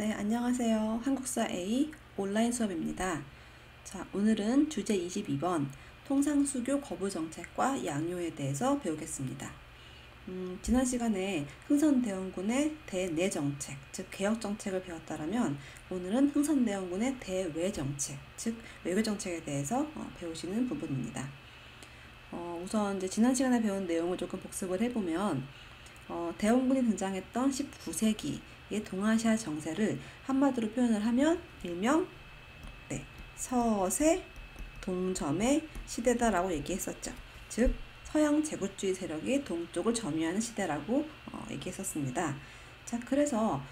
네, 안녕하세요. 한국사 A 온라인 수업입니다. 자, 오늘은 주제 22번 통상수교 거부 정책과 양요에 대해서 배우겠습니다. 지난 시간에 흥선대원군의 대내 정책, 즉 개혁 정책을 배웠다면 오늘은 흥선대원군의 대외 정책, 즉 외교 정책에 대해서 배우시는 부분입니다. 우선 이제 지난 시간에 배운 내용을 조금 복습을 해보면 대원군이 등장했던 19세기의 동아시아 정세를 한마디로 표현을 하면 일명 서세 동점의 시대다라고 얘기했었죠. 즉 서양 제국주의 세력이 동쪽을 점유하는 시대라고 얘기했었습니다. 자, 그래서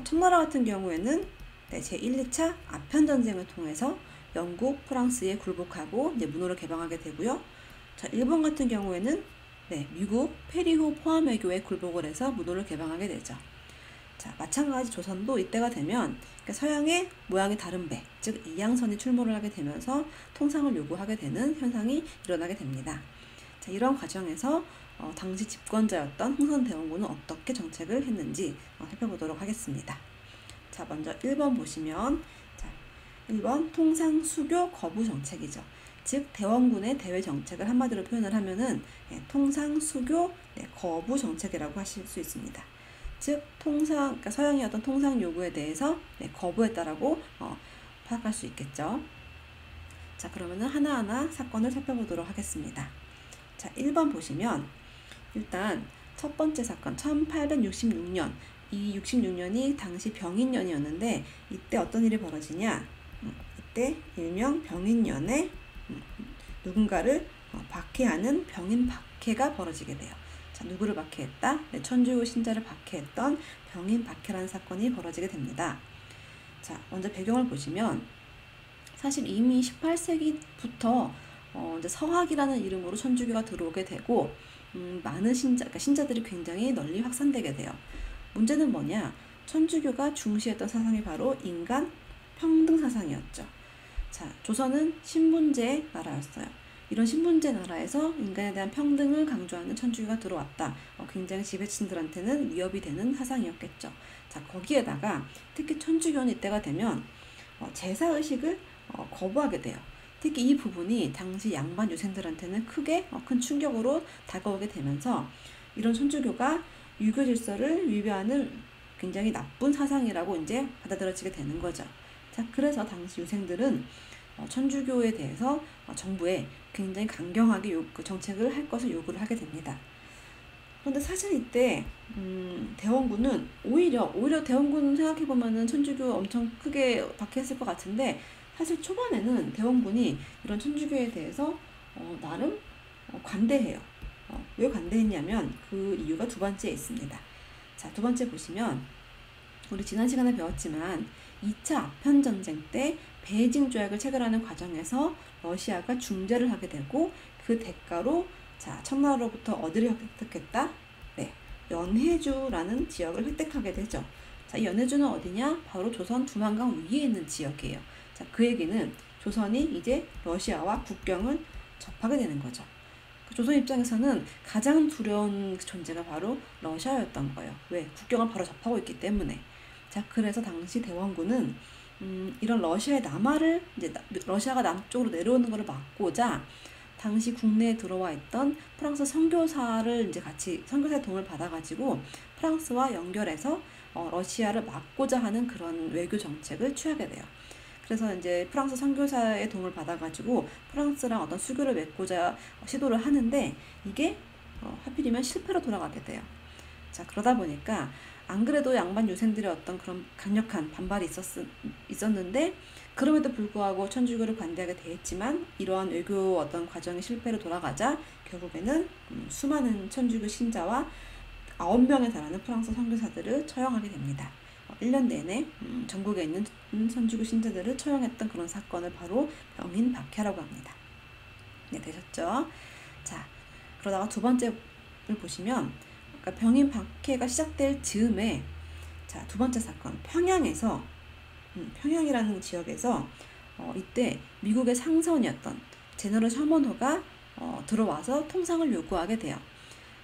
청나라 같은 경우에는 제1, 2차 아편전쟁을 통해서 영국, 프랑스에 굴복하고 이제 문호를 개방하게 되고요. 자, 일본 같은 경우에는 미국 페리호 포함외교에 굴복을 해서 문호를 개방하게 되죠. 자, 마찬가지 조선도 이때가 되면 서양의 모양이 다른 배, 즉 이양선이 출몰을 하게 되면서 통상을 요구하게 되는 현상이 일어나게 됩니다. 자, 이런 과정에서 당시 집권자였던 흥선대원군은 어떻게 정책을 했는지 살펴보도록 하겠습니다. 자, 먼저 1번 보시면 1번 통상수교 거부 정책이죠. 즉 대원군의 대외 정책을 한마디로 표현을 하면은 통상수교 거부 정책이라고 하실 수 있습니다. 즉 그러니까 서양의 어떤 통상 요구에 대해서 거부했다라고 파악할 수 있겠죠. 자, 그러면은 하나하나 사건을 살펴보도록 하겠습니다. 자, 1번 보시면 일단 첫 번째 사건 1866년, 이 66년이 당시 병인년이었는데 이때 어떤 일이 벌어지냐? 이때 일명 병인년에 누군가를 박해하는 병인 박해가 벌어지게 돼요. 자, 누구를 박해했다? 천주교 신자를 박해했던 병인 박해라는 사건이 벌어지게 됩니다. 자, 먼저 배경을 보시면 사실 이미 18세기부터 이제 서학이라는 이름으로 천주교가 들어오게 되고 많은 그러니까 신자들이 굉장히 널리 확산되게 돼요. 문제는 뭐냐? 천주교가 중시했던 사상이 바로 인간 평등 사상이었죠. 자, 조선은 신분제 나라였어요. 이런 신분제 나라에서 인간에 대한 평등을 강조하는 천주교가 들어왔다. 굉장히 지배층들한테는 위협이 되는 사상이었겠죠. 자, 거기에다가 특히 천주교는 이때가 되면 제사의식을 거부하게 돼요. 특히 이 부분이 당시 양반 유생들한테는 크게 큰 충격으로 다가오게 되면서 이런 천주교가 유교 질서를 위배하는 굉장히 나쁜 사상이라고 이제 받아들여지게 되는 거죠. 자, 그래서 당시 유생들은 천주교에 대해서 정부에 굉장히 강경하게 그 정책을 할 것을 요구를 하게 됩니다. 그런데 사실 이때 대원군은 오히려 대원군 생각해보면은 천주교 엄청 크게 박해했을 것 같은데 사실 초반에는 대원군이 이런 천주교에 대해서 나름 관대해요. 왜 관대했냐면 그 이유가 두 번째에 있습니다. 자, 두 번째 보시면 우리 지난 시간에 배웠지만 2차 아편전쟁 때 베이징 조약을 체결하는 과정에서 러시아가 중재를 하게 되고 그 대가로 청나라로부터 어디를 획득했다? 연해주라는 지역을 획득하게 되죠. 자, 이 연해주는 어디냐? 바로 조선 두만강 위에 있는 지역이에요. 자, 그 얘기는 조선이 이제 러시아와 국경을 접하게 되는 거죠. 조선 입장에서는 가장 두려운 존재가 바로 러시아였던 거예요. 왜? 국경을 바로 접하고 있기 때문에. 자, 그래서 당시 대원군은 이런 러시아의 남하를 이제 러시아가 남쪽으로 내려오는 것을 막고자 당시 국내에 들어와 있던 프랑스 선교사를 이제 같이 선교사의 도움을 받아가지고 프랑스와 연결해서 러시아를 막고자 하는 그런 외교 정책을 취하게 돼요. 그래서 이제 프랑스 선교사의 도움을 받아가지고 프랑스랑 어떤 수교를 맺고자 시도를 하는데 이게 하필이면 실패로 돌아가게 돼요. 자, 그러다 보니까 안 그래도 양반 유생들의 어떤 그런 강력한 반발이 있었는데 그럼에도 불구하고 천주교를 관대하게 대했지만 이러한 외교 어떤 과정이 실패로 돌아가자 결국에는 수많은 천주교 신자와 9명에 달하는 프랑스 선교사들을 처형하게 됩니다. 1년 내내 전국에 있는 천주교 신자들을 처형했던 그런 사건을 바로 병인 박해라고 합니다. 네, 되셨죠? 자, 그러다가 두 번째를 보시면 그러니까 병인 박해가 시작될 즈음에 두 번째 사건 평양에서 평양이라는 지역에서 이때 미국의 상선이었던 제너럴 셔먼호가 들어와서 통상을 요구하게 돼요.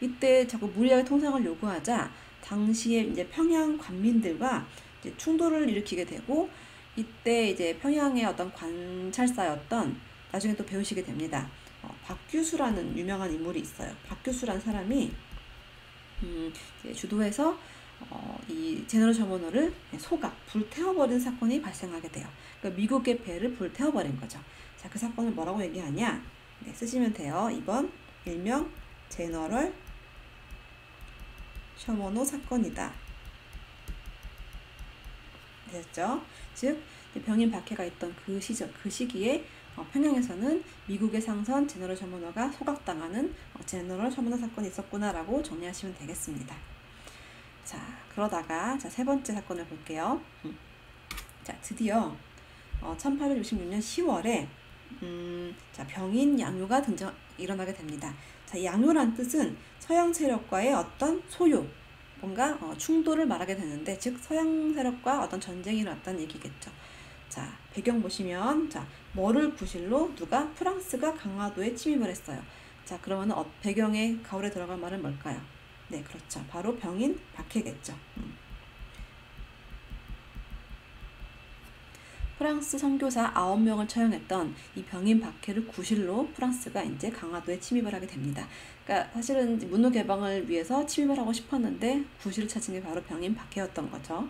이때 자꾸 무리하게 통상을 요구하자 당시에 이제 평양 관민들과 이제 충돌을 일으키게 되고, 이때 이제 평양의 어떤 관찰사였던, 나중에 또 배우시게 됩니다. 박규수라는 유명한 인물이 있어요. 박규수라는 사람이 이제 주도해서 이 제너럴 셔머너를 불태워버린 사건이 발생하게 돼요. 그러니까 미국의 배를 불태워버린 거죠. 자, 그 사건을 뭐라고 얘기하냐? 네, 쓰시면 돼요. 2번, 일명 제너럴 셔머너 사건이다. 됐죠? 즉, 병인 박해가 있던 그 시기에 평양에서는 미국의 상선 제너럴 셔머너가 소각당하는 제너럴 셔머너 사건이 있었구나라고 정리하시면 되겠습니다. 자, 그러다가 자, 세 번째 사건을 볼게요. 자, 드디어 1866년 10월에 자, 병인 양요가 일어나게 됩니다. 자, 양요란 뜻은 서양 세력과의 어떤 소요, 뭔가 충돌을 말하게 되는데, 즉 서양 세력과 어떤 전쟁이 일어났다는 얘기겠죠. 자, 배경 보시면, 자, 뭐를 구실로 누가 프랑스가 강화도에 침입을 했어요. 자, 그러면 배경의 가울에 들어갈 말은 뭘까요? 네, 그렇죠. 바로 병인 박해겠죠. 프랑스 선교사 9명을 처형했던 이 병인 박해를 구실로 프랑스가 이제 강화도에 침입을 하게 됩니다. 그러니까 사실은 문호 개방을 위해서 침입을 하고 싶었는데 구실을 찾은 게 바로 병인 박해였던 거죠.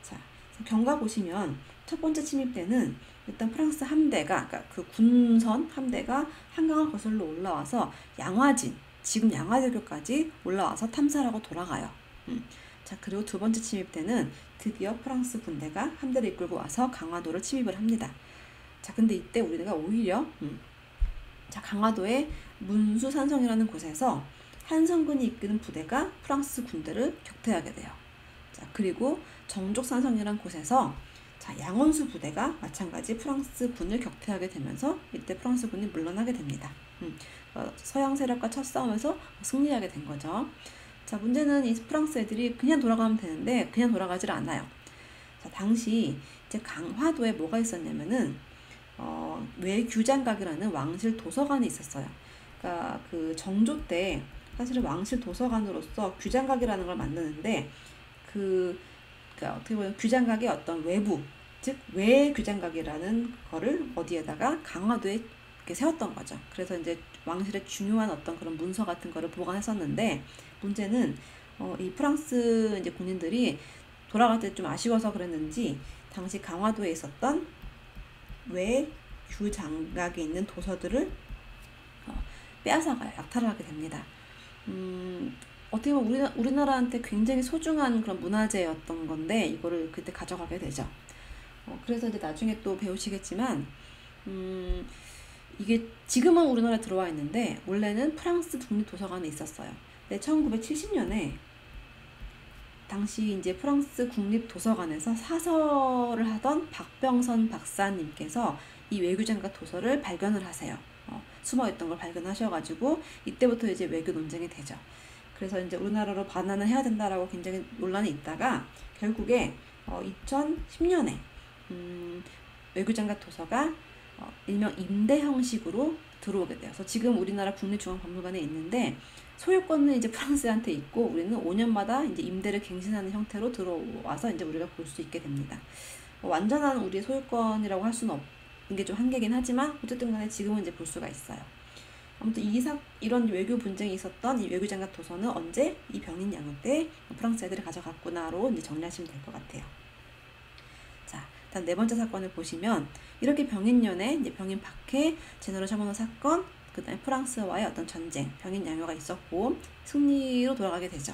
자, 경과 보시면 첫 번째 침입 때는 일단 프랑스 함대가, 그러니까 그 군선 함대가 한강을 거슬러 올라와서 양화진, 지금 양화대교까지 올라와서 탐사를 하고 돌아가요. 자, 그리고 두 번째 침입 때는 드디어 프랑스 군대가 함대를 이끌고 와서 강화도를 침입을 합니다. 자, 근데 이때 우리가 오히려 자, 강화도의 문수산성이라는 곳에서 한성근이 이끄는 부대가 프랑스 군대를 격퇴하게 돼요. 자, 그리고 정족산성이라는 곳에서 자, 양원수 부대가 마찬가지 프랑스 군을 격퇴하게 되면서 이때 프랑스 군이 물러나게 됩니다. 서양 세력과 첫 싸움에서 승리하게 된 거죠. 자, 문제는 이 프랑스 애들이 그냥 돌아가면 되는데 그냥 돌아가질 않아요. 자, 당시 이제 강화도에 뭐가 있었냐면은 외규장각이라는 왕실 도서관이 있었어요. 그러니까 그 정조 때 사실은 왕실 도서관으로서 규장각이라는 걸 만드는데 그러니까 어떻게 보면 규장각의 어떤 외부, 즉 외규장각이라는 거를 어디에다가 강화도에 이렇게 세웠던 거죠. 그래서 이제 왕실의 중요한 어떤 그런 문서 같은 거를 보관했었는데, 문제는 이 프랑스 이제 군인들이 돌아갈 때 좀 아쉬워서 그랬는지 당시 강화도에 있었던 외규장각에 있는 도서들을 빼앗아가요. 약탈을 하게 됩니다. 어떻게 보면 우리나라한테 굉장히 소중한 그런 문화재였던 건데 이거를 그때 가져가게 되죠. 그래서 이제 나중에 또 배우시겠지만 이게 지금은 우리나라에 들어와 있는데 원래는 프랑스 국립도서관에 있었어요. 근데 1970년에 당시 이제 프랑스 국립도서관에서 사설을 하던 박병선 박사님께서 이 외교장각 도서를 발견을 하세요. 숨어있던 걸 발견하셔가지고 이때부터 이제 외교 논쟁이 되죠. 그래서 이제 우리나라로 반환을 해야 된다라고 굉장히 논란이 있다가 결국에 2010년에 외교장각 도서가 일명 임대 형식으로 들어오게 돼요. 그래서 지금 우리나라 국립중앙박물관에 있는데 소유권은 이제 프랑스한테 있고 우리는 5년마다 이제 임대를 갱신하는 형태로 들어와서 이제 우리가 볼 수 있게 됩니다. 완전한 우리의 소유권이라고 할 수는 없는 게 좀 한계긴 하지만 어쨌든 간에 지금은 이제 볼 수가 있어요. 아무튼 이런 외교 분쟁이 있었던 이 외교장각 도서는 언제 이 병인 양요 때 프랑스 애들이 가져갔구나로 이제 정리하시면 될 것 같아요. 자, 다음 네 번째 사건을 보시면 이렇게 병인년에 이제 병인 박해, 제너럴 셔머너 사건, 그 다음에 프랑스와의 어떤 전쟁, 병인 양요가 있었고 승리로 돌아가게 되죠.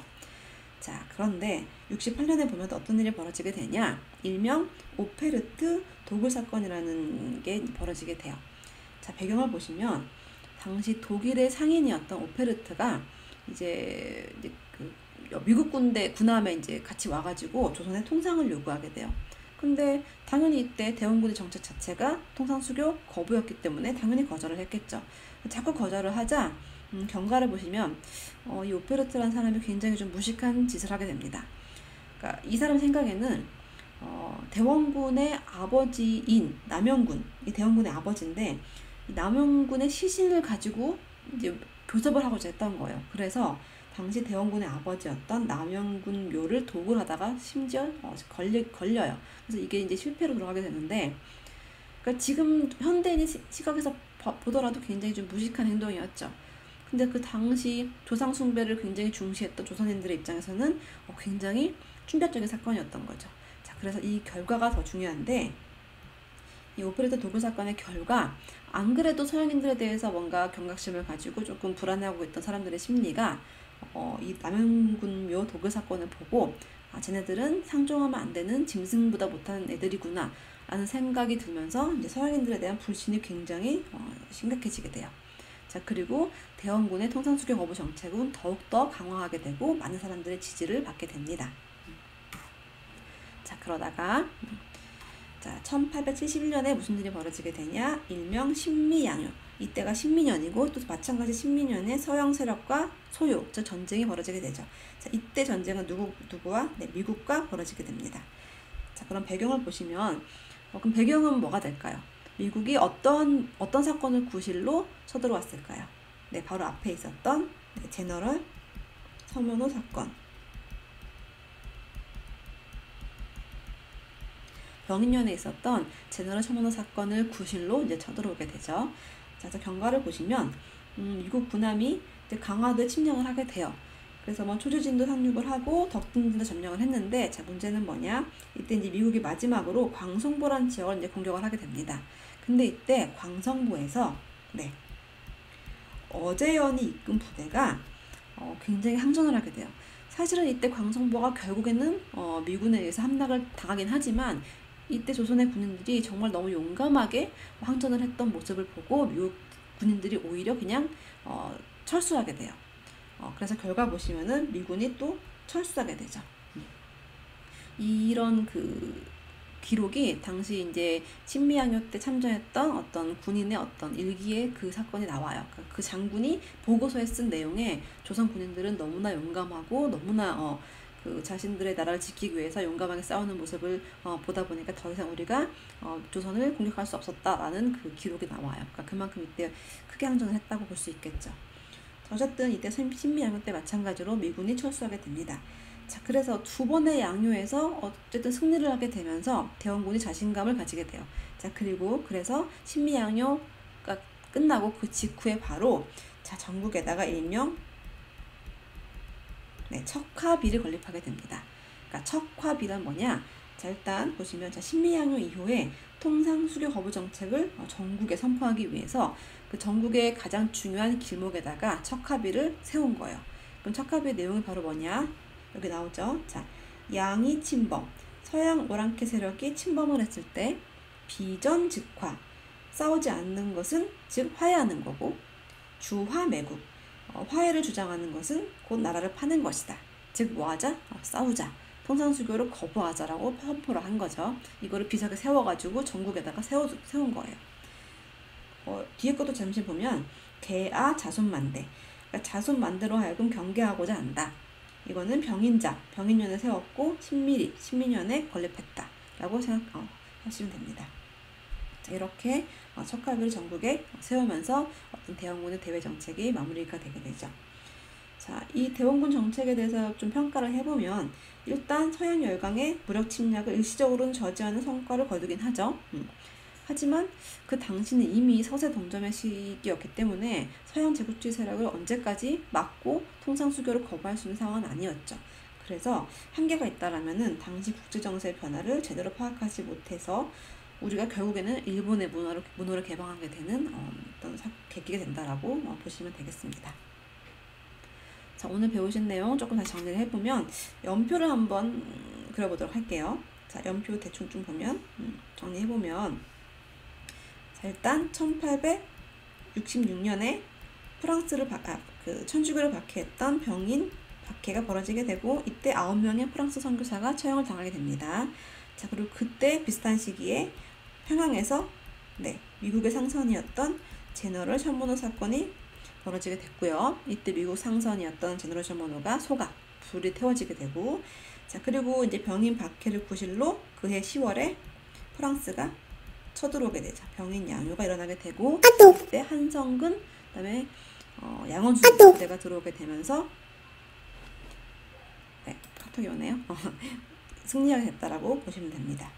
자, 그런데 68년에 보면 또 어떤 일이 벌어지게 되냐? 일명 오페르트 도굴 사건이라는 게 벌어지게 돼요. 자, 배경을 보시면 당시 독일의 상인이었던 오페르트가 이제 그 미국 군함에 이제 같이 와가지고 조선의 통상을 요구하게 돼요. 근데 당연히 이때 대원군의 정책 자체가 통상 수교 거부였기 때문에 당연히 거절을 했겠죠. 자꾸 거절을 하자 경과를 보시면 이 오페르트라는 사람이 굉장히 좀 무식한 짓을 하게 됩니다. 그러니까 이 사람 생각에는 대원군의 아버지인 남영군, 이 대원군의 아버지인데 이 남영군의 시신을 가지고 이제 교섭을 하고자 했던 거예요. 그래서 당시 대원군의 아버지였던 남영군 묘를 도굴 하다가 심지어 걸려요. 그래서 이게 이제 실패로 들어가게 되는데, 그러니까 지금 현대인의 시각에서 보더라도 굉장히 좀 무식한 행동이었죠. 근데 그 당시 조상 숭배를 굉장히 중시했던 조선인들의 입장에서는 굉장히 충격적인 사건이었던 거죠. 자, 그래서 이 결과가 더 중요한데, 이 오페레트 도굴 사건의 결과, 안 그래도 서양인들에 대해서 뭔가 경각심을 가지고 조금 불안해하고 있던 사람들의 심리가 이 남영군묘 도굴 사건을 보고, 쟤네들은 상종하면 안 되는 짐승보다 못하는 애들이구나 라는 생각이 들면서 이제 서양인들에 대한 불신이 굉장히 심각해지게 돼요. 자, 그리고 대원군의 통상수교 거부 정책은 더욱더 강화하게 되고 많은 사람들의 지지를 받게 됩니다. 자, 그러다가 1871년에 무슨 일이 벌어지게 되냐? 일명 신미양요. 이때가 신미년이고 또 마찬가지 신미년에 서양 세력과 소요, 즉 전쟁이 벌어지게 되죠. 자, 이때 전쟁은 누구와? 네, 미국과 벌어지게 됩니다. 자, 그럼 배경을 보시면 그럼 배경은 뭐가 될까요? 미국이 어떤 사건을 구실로 쳐들어왔을까요? 네, 바로 앞에 있었던 제너럴 서면호 사건. 병인년에 있었던 제너럴 서면호 사건을 구실로 이제 쳐들어오게 되죠. 자, 경과를 보시면 미국 군함이 이제 강화도에 침략을 하게 돼요. 그래서 뭐 초주진도 상륙을 하고 덕분진도 점령을 했는데, 자, 문제는 뭐냐? 이때 이제 미국이 마지막으로 광성보라는 지역을 이제 공격을 하게 됩니다. 근데 이때 광성보에서 어제연이 이끈 부대가 굉장히 항전을 하게 돼요. 사실은 이때 광성보가 결국에는 미군에 의해서 함락을 당하긴 하지만, 이때 조선의 군인들이 정말 너무 용감하게 항전을 했던 모습을 보고 미국 군인들이 오히려 그냥 철수하게 돼요. 그래서 결과 보시면은 미군이 또 철수하게 되죠. 이런 그 기록이 당시 이제 신미양요 때 참전했던 어떤 군인의 어떤 일기에 그 사건이 나와요. 그 장군이 보고서에 쓴 내용에 조선 군인들은 너무나 용감하고 너무나 그 자신들의 나라를 지키기 위해서 용감하게 싸우는 모습을 보다 보니까 더 이상 우리가 조선을 공격할 수 없었다라는 그 기록이 나와요. 그러니까 그만큼 이때 크게 항전을 했다고 볼 수 있겠죠. 어쨌든 이때 신미양요 때 마찬가지로 미군이 철수하게 됩니다. 자, 그래서 두 번의 양요에서 어쨌든 승리를 하게 되면서 대원군이 자신감을 가지게 돼요. 자, 그리고 그래서 신미양요가 끝나고 그 직후에 바로 전국에다가 일명 척화비를 건립하게 됩니다. 그러니까 척화비란 뭐냐? 자, 일단 보시면 신미양요 이후에 통상수교 거부 정책을 전국에 선포하기 위해서 그 전국의 가장 중요한 길목에다가 척화비를 세운 거예요. 그럼 척화비의 내용이 바로 뭐냐? 여기 나오죠. 자, 양이 침범, 서양 오랑캐 세력이 침범을 했을 때 비전즉화, 싸우지 않는 것은 즉 화해하는 거고, 주화매국, 화해를 주장하는 것은 곧 나라를 파는 것이다. 즉 뭐하자? 싸우자. 통상수교를 거부하자라고 선포를 한 거죠. 이거를 비석에 세워가지고 전국에다가 세운 거예요. 뒤에 것도 잠시 보면 개아 자손만대, 그러니까 자손만대로 하여금 경계하고자 한다. 이거는 병인년에 세웠고 신미년에 건립했다 라고 생각하시면 됩니다. 자, 이렇게 척화비를 전국에 세우면서 어떤 대원군의 대외 정책이 마무리가 되게 되죠. 자, 이 대원군 정책에 대해서 좀 평가를 해보면 일단 서양 열강의 무력 침략을 일시적으로는 저지하는 성과를 거두긴 하죠. 하지만 그 당시는 이미 서세 동점의 시기였기 때문에 서양 제국주의 세력을 언제까지 막고 통상수교를 거부할 수 있는 상황은 아니었죠. 그래서 한계가 있다라면은 당시 국제정세의 변화를 제대로 파악하지 못해서 우리가 결국에는 일본의 문호를 개방하게 되는 어떤 계기가 된다라고 보시면 되겠습니다. 자, 오늘 배우신 내용 조금 다시 정리를 해보면 연표를 한번 그려보도록 할게요. 자, 연표 대충 좀 보면 정리해보면, 자, 일단 1866년에 프랑스를 천주교를 박해했던 병인 박해가 벌어지게 되고, 이때 9명의 프랑스 선교사가 처형을 당하게 됩니다. 자, 그리고 그때 비슷한 시기에 평양에서 미국의 상선이었던 제너럴 셔먼호 사건이 벌어지게 됐고요. 이때 미국 상선이었던 제너럴 셔먼호가 불이 태워지게 되고, 자, 그리고 이제 병인 박해를 구실로 그해 10월에 프랑스가 쳐들어오게 되죠. 병인 양요가 일어나게 되고, 그때 한성근, 그다음에 양원수 부대가 들어오게 되면서 카톡이 오네요. 승리하게 됐다라고 보시면 됩니다.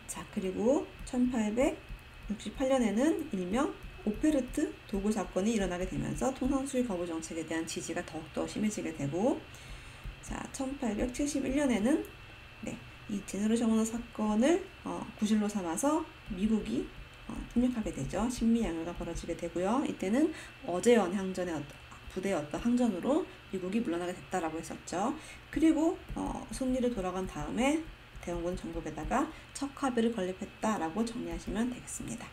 자, 그리고 1868년에는 일명 오페르트 도구 사건이 일어나게 되면서 통상 수입 거부 정책에 대한 지지가 더욱더 심해지게 되고, 자, 1871년에는 이 제너럴 셔먼 사건을 구실로 삼아서 미국이 협력하게 되죠. 신미양요가 벌어지게 되고요. 이때는 어제연 항전의 부대의 어떤 항전으로 미국이 물러나게 됐다라고 했었죠. 그리고 승리를 돌아간 다음에 대원군 정복에다가 척하비를 건립했다라고 정리하시면 되겠습니다.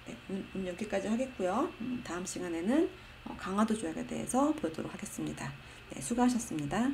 네, 오늘 여기까지 하겠고요. 다음 시간에는 강화도 조약에 대해서 보도록 하겠습니다. 네, 수고하셨습니다.